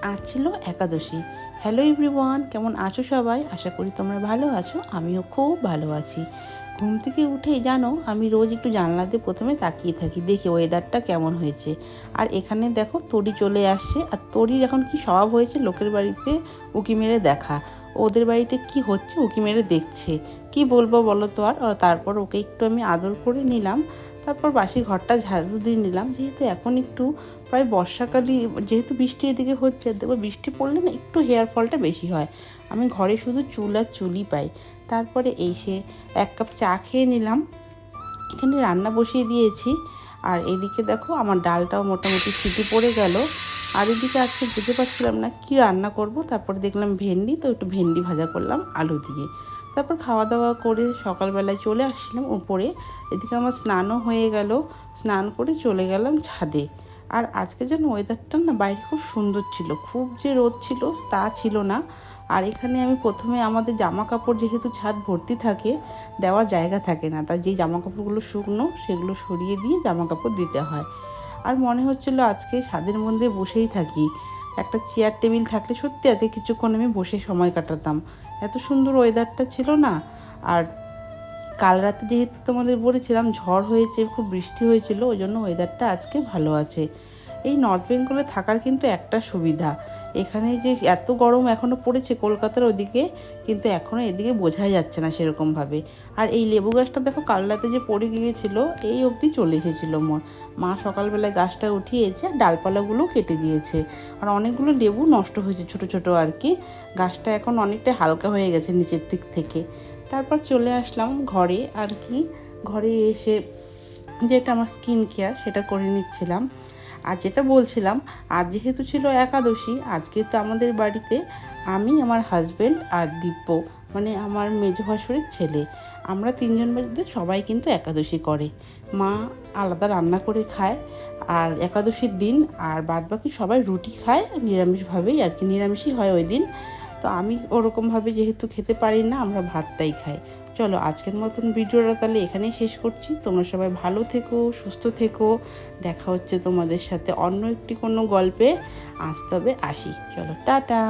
আজ ছিল একাদশী। Hello everyone, কেমন আছো সবাই? আশা করি তোমরা ভালো আছো। আমিও খুব ভালো আছি। ঘুম থেকে উঠেই জানো আমি রোজ একটু জানলা দিয়ে প্রথমে তাকিয়ে থাকি, দেখি ওয়েদারটা কেমন হয়েছে। আর এখানে দেখো তরি চলে আসছে। আর তরির এখন কি স্বভাব হয়েছে, লোকের বাড়িতে উঁকি মেরে দেখা। ওদের বাড়িতে কি হচ্ছে উঁকি মেরে দেখছে। কি বলবো বলো তো। আর তারপর ওকে একটু আমি আদর করে নিলাম। তারপর বাসি ঘরটা ঝাড়ু দিয়ে নিলাম, যেহেতু এখন একটু প্রায় বর্ষাকালই, যেহেতু বৃষ্টি এদিকে হচ্ছে। দেখো বৃষ্টি পড়লে না একটু হেয়ার ফলটা বেশি হয়। আমি ঘরে শুধু চুল আর চুলই পাই। তারপরে এসে 1 কাপ চা খেয়ে নিলাম। এখানে রান্না বসিয়ে দিয়েছি। আর এদিকে দেখো আমার ডালটাও মোটামুটি সিটি পড়ে গেল। আর এদিকে আজকে বুঝতে পারছিলাম না কি রান্না করব। তারপরে দেখলাম ভেন্ডি, তো একটু ভেন্ডি ভাজা করলাম আলু দিয়ে। তারপর খাওয়া দাওয়া করে সকালবেলায় চলে আসছিলাম উপরে। এদিকে আমার স্নানও হয়ে গেল। স্নান করে চলে গেলাম ছাদে। আর আজকে যেন ওয়েদারটা না বাইরে খুব সুন্দর ছিল, খুব যে রোদ ছিল তা ছিল না। আর এখানে আমি প্রথমে আমাদের জামা কাপড়, যেহেতু ছাদ ভর্তি থাকে, দেওয়ার জায়গা থাকে না, তাই যেই জামা কাপড়গুলো শুকনো সেগুলো সরিয়ে দিয়ে জামা কাপড় দিতে হয়। আর মনে হচ্ছিলো আজকে ছাদের মধ্যে বসেই থাকি। একটা চেয়ার টেবিল থাকলে সত্যি আজকে কিছুক্ষণ আমি বসে সময় কাটাতাম। এত সুন্দর ওয়েদারটা ছিল না। আর কাল রাতে যেহেতু তোমাদের বলেছিলাম ঝড় হয়েছে, খুব বৃষ্টি হয়েছিল, ওই জন্য ওয়েদারটা আজকে ভালো আছে। এই নর্থ বেঙ্গলে থাকার কিন্তু একটা সুবিধা, এখানে যে এত গরম এখনও পড়েছে কলকাতার ওদিকে, কিন্তু এখনও এদিকে বোঝাই যাচ্ছে না সেরকমভাবে। আর এই লেবু গাছটা দেখো কাল রাতে যে পড়ে গিয়েছিল, এই অবধি চলে এসেছিলো মা সকালবেলায় গাছটা উঠিয়েছে আর ডালপালাগুলোও কেটে দিয়েছে। আর অনেকগুলো লেবু নষ্ট হয়েছে, ছোট ছোট আর কি। গাছটা এখন অনেকটা হালকা হয়ে গেছে নিচের দিক থেকে। তারপর চলে আসলাম ঘরে আর কি। ঘরে এসে যেটা আমার স্কিন কেয়ার সেটা করে নিচ্ছিলাম। আর যেটা বলছিলাম, আজ যেহেতু ছিল একাদশী, আজকে তো আমাদের বাড়িতে আমি, আমার হাজব্যান্ড আর দিব্য, মানে আমার মেজো ভাসুরের ছেলে, আমরা 3জন বাড়িতে সবাই কিন্তু একাদশী করে। মা আলাদা রান্না করে খায় আর একাদশীর দিন, আর বাদবাকি সবাই রুটি খায় নিরামিষভাবেই আর কি, নিরামিষই হয় ওই দিন। তো আমি ওরকমভাবে যেহেতু খেতে পারি না, আমরা ভাতটাই খাই। চলো আজকের মতন ভিডিওটা তাহলে এখানেই শেষ করছি। তোমরা সবাই ভালো থেকো, সুস্থ থেকো। দেখা হচ্ছে তোমাদের সাথে অন্য একটি কোনো গল্পে। আজ তবে আসি, চলো টাটা।